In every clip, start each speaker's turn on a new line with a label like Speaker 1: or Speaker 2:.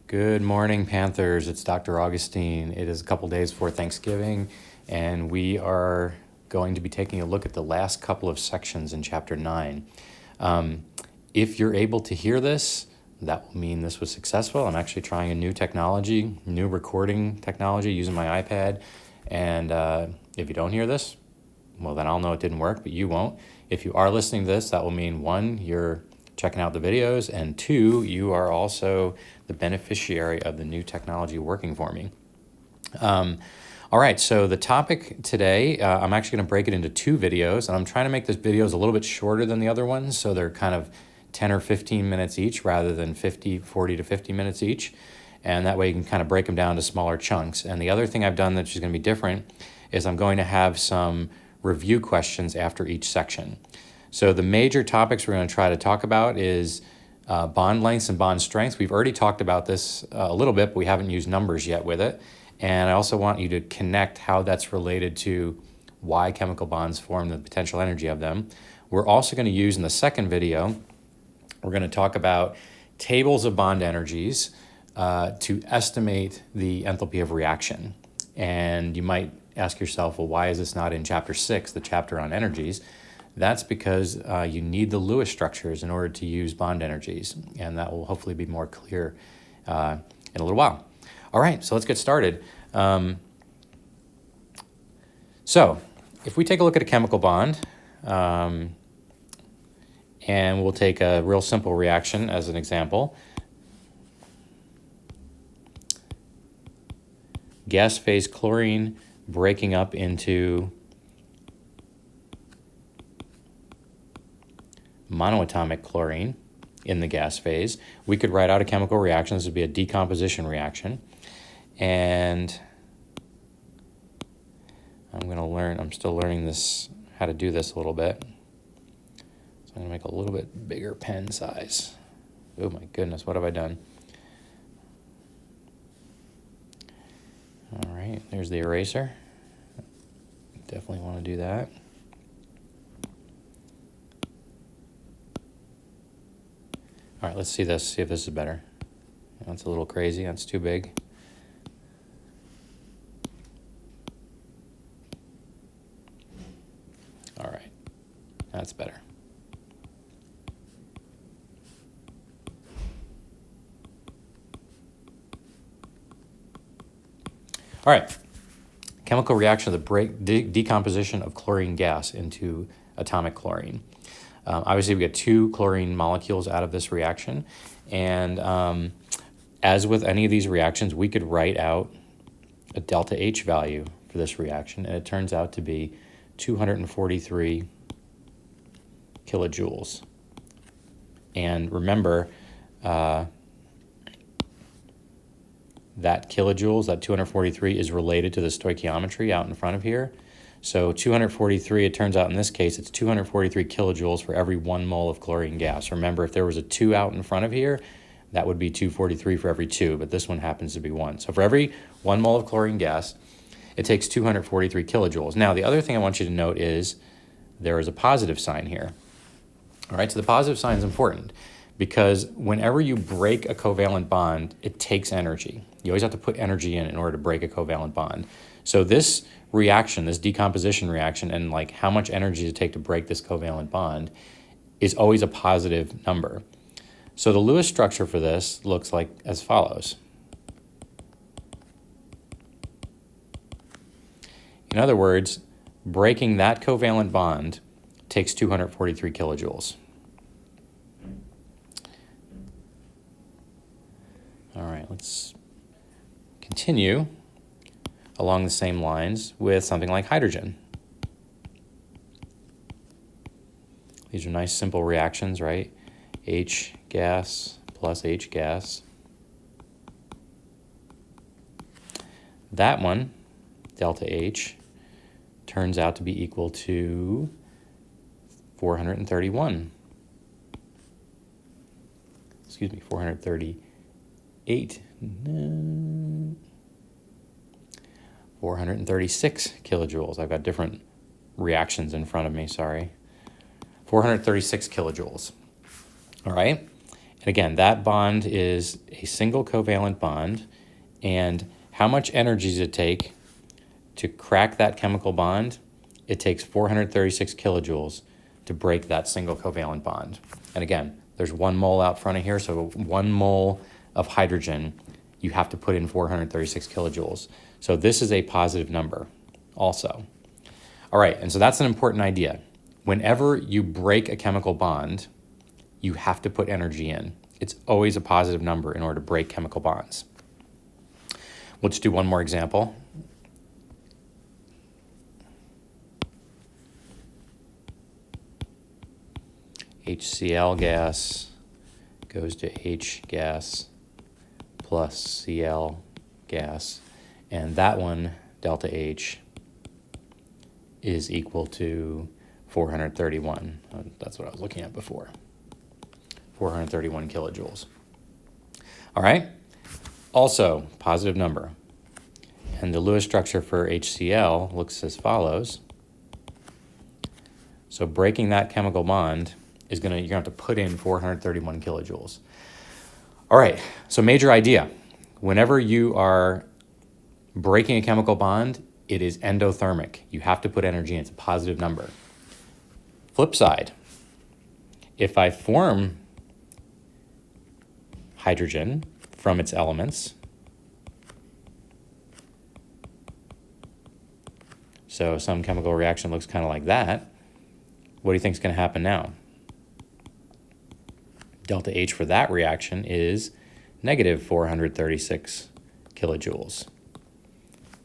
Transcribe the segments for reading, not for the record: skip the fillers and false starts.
Speaker 1: Good morning, Panthers. It's Dr. Augustine. It is a couple days before Thanksgiving, and we are going to be taking a look at the last couple of sections in Chapter 9. If you're able to hear this, that will mean this was successful. I'm actually trying a new technology, new recording technology using my iPad, and if you don't hear this, well, then I'll know it didn't work, but you won't. If you are listening to this, that will mean, one, you're checking out the videos, and two, you are also the beneficiary of the new technology working for me. All right, so the topic today, I'm actually going to break it into two videos, and I'm trying to make these videos a little bit shorter than the other ones, so they're kind of 10 or 15 minutes each rather than 40 to 50 minutes each, and that way you can kind of break them down to smaller chunks. And the other thing I've done that's going to be different is I'm going to have some review questions after each section. So the major topics we're going to try to talk about is bond lengths and bond strengths. We've already talked about this a little bit, but we haven't used numbers yet with it. And I also want you to connect how that's related to why chemical bonds form, the potential energy of them. We're also going to use in the second video, we're going to talk about tables of bond energies to estimate the enthalpy of reaction. And you might ask yourself, well, why is this not in Chapter 6, the chapter on energies? That's because you need the Lewis structures in order to use bond energies, and that will hopefully be more clear in a little while. All right, so let's get started. So if we take a look at a chemical bond, and we'll take a real simple reaction as an example. Gas phase chlorine breaking up into monoatomic chlorine in the gas phase. We could write out a chemical reaction. This would be a decomposition reaction. And I'm still learning this, how to do this a little bit. So I'm gonna make a little bit bigger pen size. Oh my goodness, what have I done? All right, there's the eraser. Definitely want to do that. All right, let's see this, see if this is better. That's a little crazy, that's too big. All right, that's better. All right, chemical reaction of the decomposition of chlorine gas into atomic chlorine. Obviously, we get two chlorine molecules out of this reaction, and as with any of these reactions, we could write out a delta H value for this reaction, and it turns out to be 243 kilojoules. And remember, that kilojoules, that 243, is related to the stoichiometry out in front of here. So 243, it turns out in this case, it's 243 kilojoules for every 1 mole of chlorine gas. Remember, if there was a 2 out in front of here, that would be 243 for every 2, but this one happens to be 1. So for every 1 mole of chlorine gas, it takes 243 kilojoules. Now, the other thing I want you to note is there is a positive sign here. All right, so the positive sign is important because whenever you break a covalent bond, it takes energy. You always have to put energy in order to break a covalent bond. So this reaction, this decomposition reaction, and like how much energy does it take to break this covalent bond is always a positive number. So the Lewis structure for this looks like as follows. In other words, breaking that covalent bond takes 243 kilojoules. All right, let's continue along the same lines with something like hydrogen. These are nice simple reactions, right? H gas plus H gas. That one, delta H, turns out to be equal to 431. Excuse me, 438. 436 kilojoules. I've got different reactions in front of me, sorry. 436 kilojoules. All right? And again, that bond is a single covalent bond. And how much energy does it take to crack that chemical bond? It takes 436 kilojoules to break that single covalent bond. And again, there's 1 mole out front of here, so 1 mole of hydrogen, you have to put in 436 kilojoules. So this is a positive number also. All right, and so that's an important idea. Whenever you break a chemical bond, you have to put energy in. It's always a positive number in order to break chemical bonds. We'll just do one more example. HCl gas goes to H gas plus Cl gas, and that one, delta H, is equal to 431. That's what I was looking at before. 431 kilojoules. All right. Also, positive number. And the Lewis structure for HCl looks as follows. So breaking that chemical bond is you're gonna have to put in 431 kilojoules. All right, so major idea. Whenever you are breaking a chemical bond, it is endothermic. You have to put energy in, it's a positive number. Flip side, if I form hydrogen from its elements, so some chemical reaction looks kind of like that, what do you think is going to happen now? Delta H for that reaction is negative 436 kilojoules.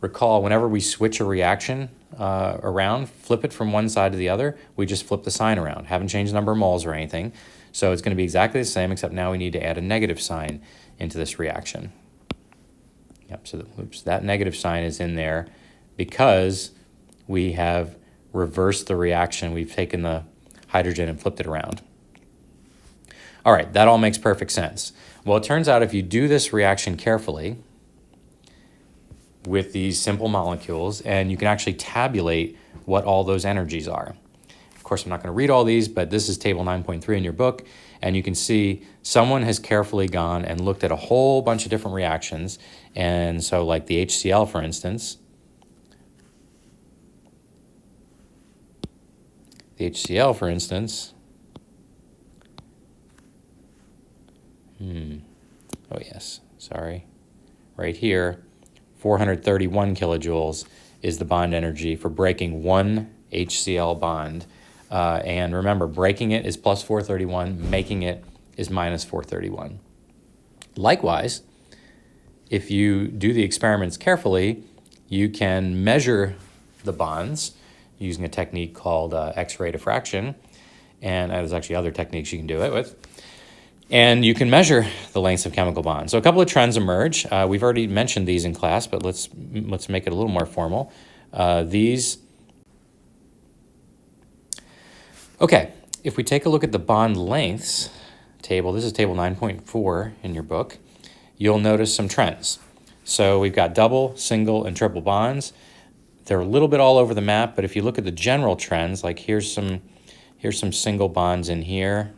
Speaker 1: Recall, whenever we switch a reaction around, flip it from one side to the other, we just flip the sign around. Haven't changed the number of moles or anything. So it's going to be exactly the same, except now we need to add a negative sign into this reaction. Yep, so that negative sign is in there because we have reversed the reaction. We've taken the hydrogen and flipped it around. All right, that all makes perfect sense. Well, it turns out if you do this reaction carefully with these simple molecules, and you can actually tabulate what all those energies are. Of course, I'm not going to read all these, but this is table 9.3 in your book, and you can see someone has carefully gone and looked at a whole bunch of different reactions. And so like the HCl, for instance, oh yes, sorry, right here, 431 kilojoules is the bond energy for breaking one HCl bond. And remember, breaking it is plus 431, making it is minus 431. Likewise, if you do the experiments carefully, you can measure the bonds using a technique called X-ray diffraction. And there's actually other techniques you can do it with. And you can measure the lengths of chemical bonds. So a couple of trends emerge. We've already mentioned these in class, but let's make it a little more formal. Okay, if we take a look at the bond lengths table, this is table 9.4 in your book, you'll notice some trends. So we've got double, single, and triple bonds. They're a little bit all over the map, but if you look at the general trends, like here's some single bonds in here.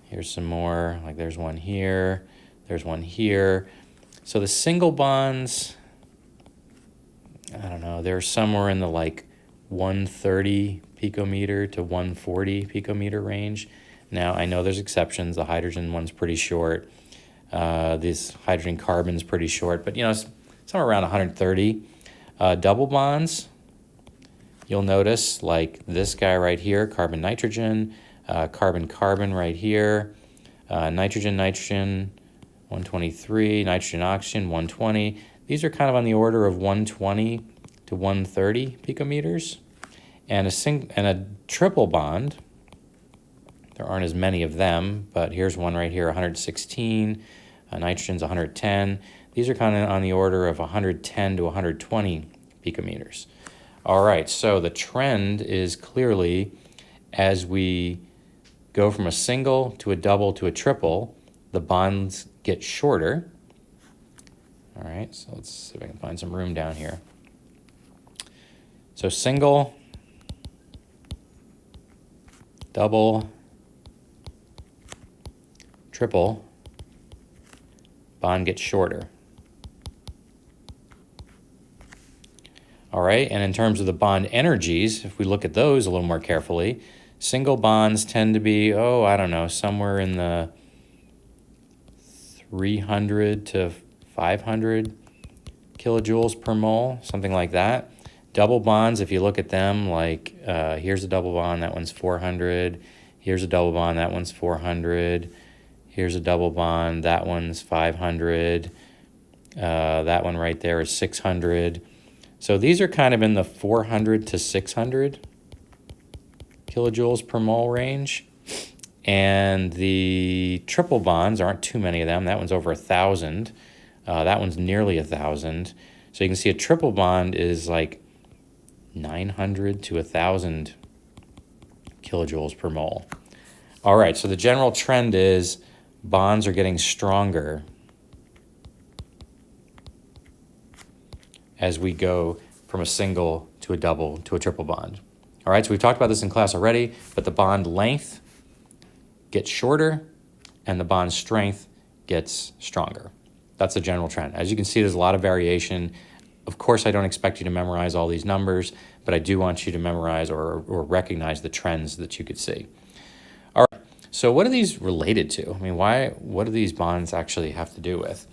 Speaker 1: Here's some more, like there's one here, there's one here. So the single bonds, I don't know, they're somewhere in the like 130 picometer to 140 picometer range. Now, I know there's exceptions. The hydrogen one's pretty short. This hydrogen carbon's pretty short, but you know, somewhere around 130. Double bonds, you'll notice like this guy right here, carbon-nitrogen, carbon-carbon right here, nitrogen-nitrogen, 123, nitrogen-oxygen, 120. These are kind of on the order of 120 to 130 picometers. And a triple bond, there aren't as many of them, but here's one right here, 116, nitrogen's 110. These are kind of on the order of 110 to 120 picometers. All right, so the trend is clearly as we go from a single to a double to a triple, the bonds get shorter. All right, so let's see if I can find some room down here. So single, double, triple bond gets shorter. All right, and in terms of the bond energies, if we look at those a little more carefully, single bonds tend to be, I don't know, somewhere in the 300 to 500 kilojoules per mole, something like that. Double bonds, if you look at them, like here's a double bond, that one's 400. Here's a double bond, that one's 400. Here's a double bond, that one's 500. That one right there is 600. So these are kind of in the 400 to 600 kilojoules per mole range. And the triple bonds aren't too many of them. That one's over 1,000. That one's nearly 1,000. So you can see a triple bond is like 900 to 1,000 kilojoules per mole. All right, so the general trend is bonds are getting stronger as we go from a single to a double to a triple bond. All right, so we've talked about this in class already, but the bond length gets shorter and the bond strength gets stronger. That's the general trend. As you can see, there's a lot of variation. Of course, I don't expect you to memorize all these numbers, but I do want you to memorize or recognize the trends that you could see. All right, so what are these related to? I mean, what do these bonds actually have to do with?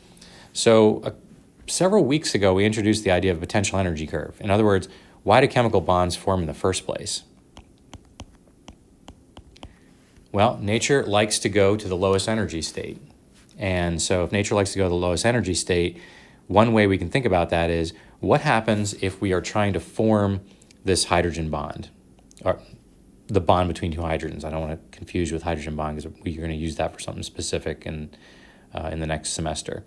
Speaker 1: So several weeks ago, we introduced the idea of a potential energy curve. In other words, why do chemical bonds form in the first place? Well, nature likes to go to the lowest energy state. And so if nature likes to go to the lowest energy state, one way we can think about that is what happens if we are trying to form this hydrogen bond, or the bond between two hydrogens. I don't want to confuse you with hydrogen bond because we're going to use that for something specific in the next semester.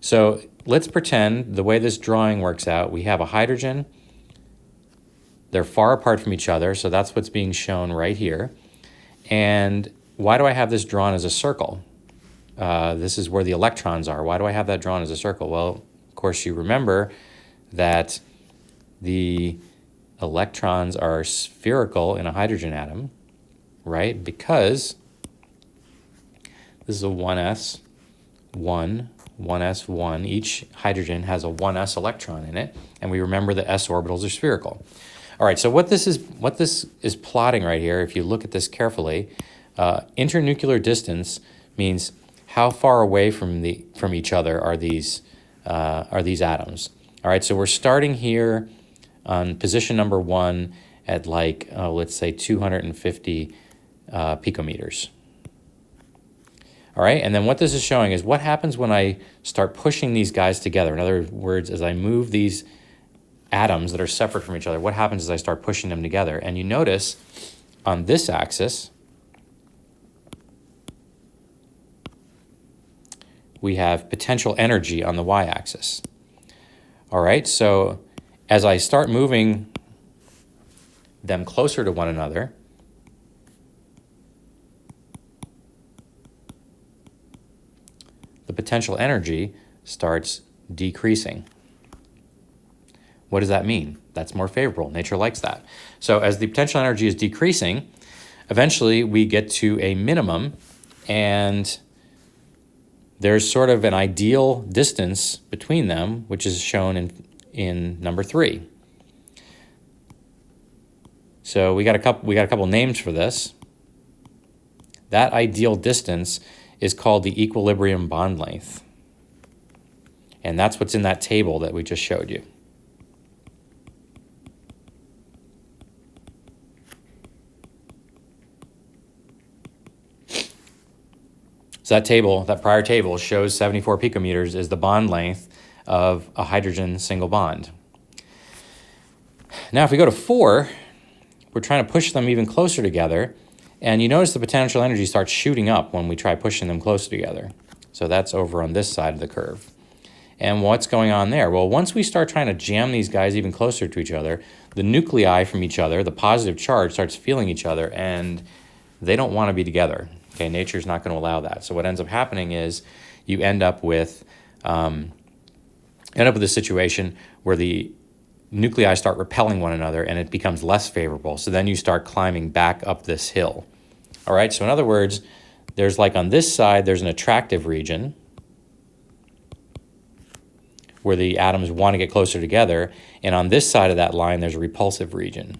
Speaker 1: So let's pretend the way this drawing works out, we have a hydrogen. They're far apart from each other, so that's what's being shown right here. And why do I have this drawn as a circle? This is where the electrons are. Why do I have that drawn as a circle? Well, of course, you remember that the electrons are spherical in a hydrogen atom, right? Because this is a 1s, 1s1. Each hydrogen has a 1s electron in it, and we remember the s orbitals are spherical. All right, so what this is plotting right here, if you look at this carefully, internuclear distance means how far away from each other are these atoms. All right, so we're starting here on position number 1 at like, let's say 250 picometers. All right, and then what this is showing is what happens when I start pushing these guys together. In other words, as I move these atoms that are separate from each other, what happens as I start pushing them together? And you notice on this axis, we have potential energy on the y-axis. All right, so as I start moving them closer to one another, the potential energy starts decreasing. What does that mean? That's more favorable. Nature likes that. So as the potential energy is decreasing, eventually we get to a minimum, and there's sort of an ideal distance between them, which is shown in number 3. So we got a couple names for this. That ideal distance is called the equilibrium bond length. And that's what's in that table that we just showed you. So that prior table shows 74 picometers is the bond length of a hydrogen single bond. Now if we go to 4, we're trying to push them even closer together, and you notice the potential energy starts shooting up when we try pushing them closer together. So that's over on this side of the curve. And what's going on there? Well, once we start trying to jam these guys even closer to each other, the nuclei from each other, the positive charge, starts feeling each other, and they don't want to be together. Okay, nature's not going to allow that. So what ends up happening is you end up with a situation where the nuclei start repelling one another, and it becomes less favorable. So then you start climbing back up this hill. All right, so in other words, there's like on this side, there's an attractive region where the atoms want to get closer together. And on this side of that line, there's a repulsive region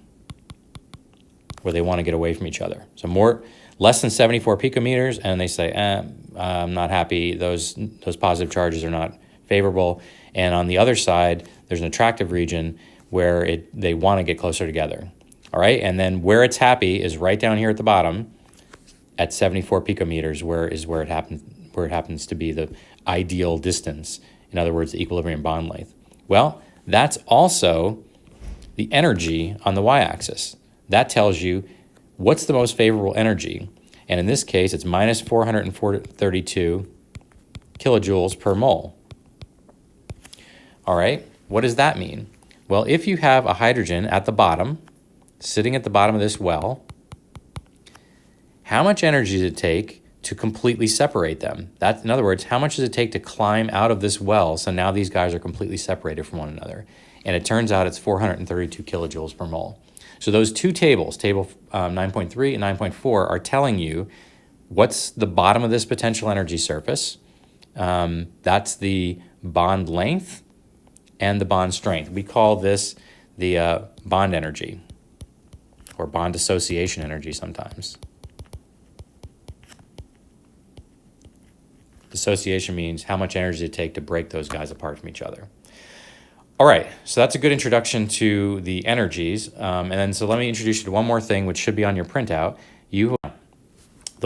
Speaker 1: where they want to get away from each other. So less than 74 picometers, and they say, I'm not happy. Those positive charges are not favorable. And on the other side, there's an attractive region where they want to get closer together. All right, and then where it's happy is right down here at the bottom at 74 picometers, where it happens to be the ideal distance. In other words, the equilibrium bond length. Well, that's also the energy on the y-axis. That tells you what's the most favorable energy. And in this case, it's minus 432 kilojoules per mole. All right, what does that mean? Well, if you have a hydrogen at the bottom, sitting at the bottom of this well, how much energy does it take to completely separate them? In other words, how much does it take to climb out of this well so now these guys are completely separated from one another? And it turns out it's 432 kilojoules per mole. So those two tables, table 9.3 and 9.4, are telling you what's the bottom of this potential energy surface. That's the bond length and the bond strength. We call this the bond energy, or bond dissociation energy sometimes. Dissociation means how much energy it takes to break those guys apart from each other. All right, so that's a good introduction to the energies. And then so let me introduce you to one more thing, which should be on your printout. The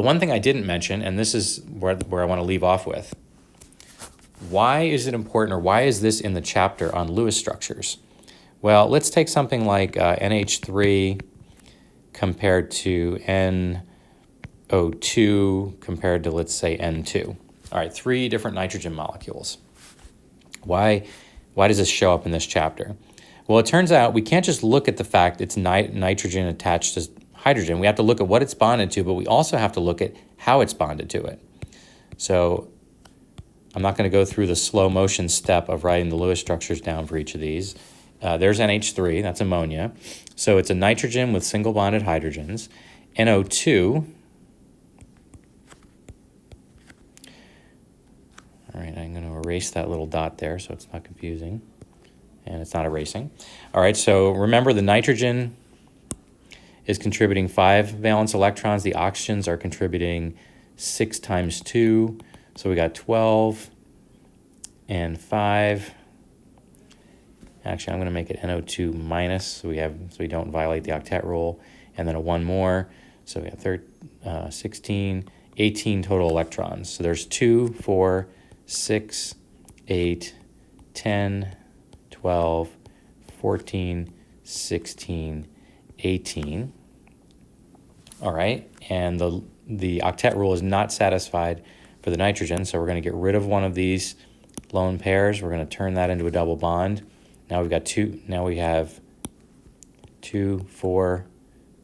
Speaker 1: one thing I didn't mention, and this is where I want to leave off with, why is it important, or why is this in the chapter on Lewis structures? Well, let's take something like NH3 compared to NO2 compared to, let's say, N2. All right, 3 different nitrogen molecules. Why does this show up in this chapter? Well, it turns out we can't just look at the fact it's nitrogen attached to hydrogen. We have to look at what it's bonded to, but we also have to look at how it's bonded to it. So I'm not going to go through the slow motion step of writing the Lewis structures down for each of these. There's NH3, that's ammonia. So it's a nitrogen with single bonded hydrogens. NO2, all right, I'm going to erase that little dot there so it's not confusing, and it's not erasing. All right, so remember the nitrogen is contributing 5 valence electrons. The oxygens are contributing 6 times 2, so we got 12 and 5. Actually, I'm going to make it NO2 minus so we don't violate the octet rule, and then a 1 more, so we have 16, 18 total electrons. So there's 2, 4, 6, 8, 10, 12, 14, 16, 18. All right, and the octet rule is not satisfied for the nitrogen, so we're going to get rid of one of these lone pairs. We're going to turn that into a double bond. Now we've got 2. Now we have 2, 4,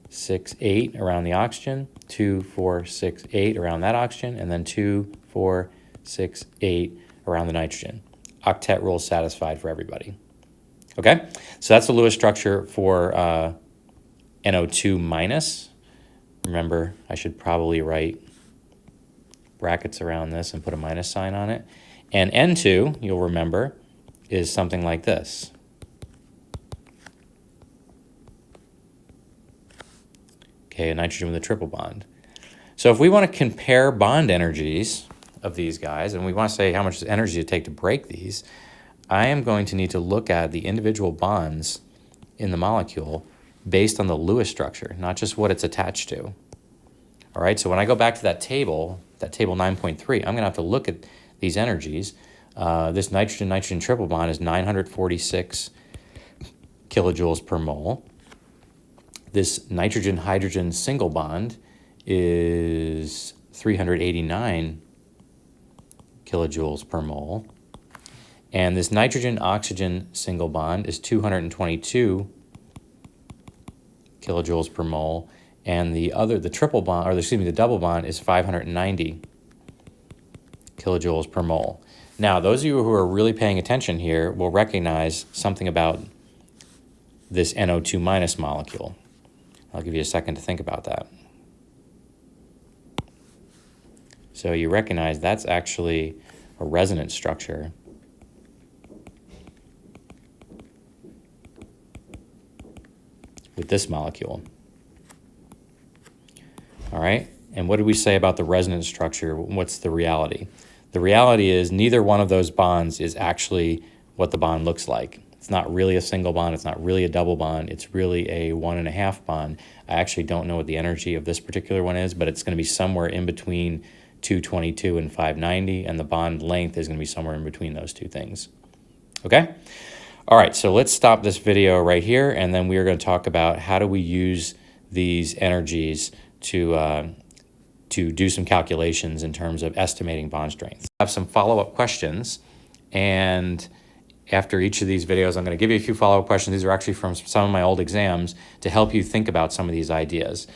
Speaker 1: 6, 8 around the oxygen, 2, 4, 6, 8 around that oxygen, and then 2, 4, 6, 8 around the nitrogen. Octet rule satisfied for everybody. Okay, so that's the Lewis structure for NO2 minus. Remember, I should probably write brackets around this and put a minus sign on it. And N2, you'll remember, is something like this. Okay, a nitrogen with a triple bond. So if we want to compare bond energies of these guys, and we want to say how much energy it take to break these, I am going to need to look at the individual bonds in the molecule based on the Lewis structure, not just what it's attached to. All right, so when I go back to that table 9.3, I'm going to have to look at these energies. This nitrogen-nitrogen triple bond is 946 kilojoules per mole. This nitrogen-hydrogen single bond is 389 kilojoules per mole. And this nitrogen-oxygen single bond is 222 kilojoules per mole. And the triple bond, or excuse me, the double bond is 590 kilojoules per mole. Now, those of you who are really paying attention here will recognize something about this NO2 minus molecule. I'll give you a second to think about that. So you recognize that's actually a resonance structure. With this molecule. All right, and what did we say about the resonance structure? What's the reality? The reality is neither one of those bonds is actually what the bond looks like. It's not really a single bond, it's not really a double bond, it's really a 1.5 bond. I actually don't know what the energy of this particular one is, but it's going to be somewhere in between 222 and 590, and the bond length is going to be somewhere in between those two things. Okay? All right, so let's stop this video right here, and then we are going to talk about how do we use these energies to do some calculations in terms of estimating bond strength. I have some follow-up questions, and after each of these videos, I'm going to give you a few follow-up questions. These are actually from some of my old exams to help you think about some of these ideas.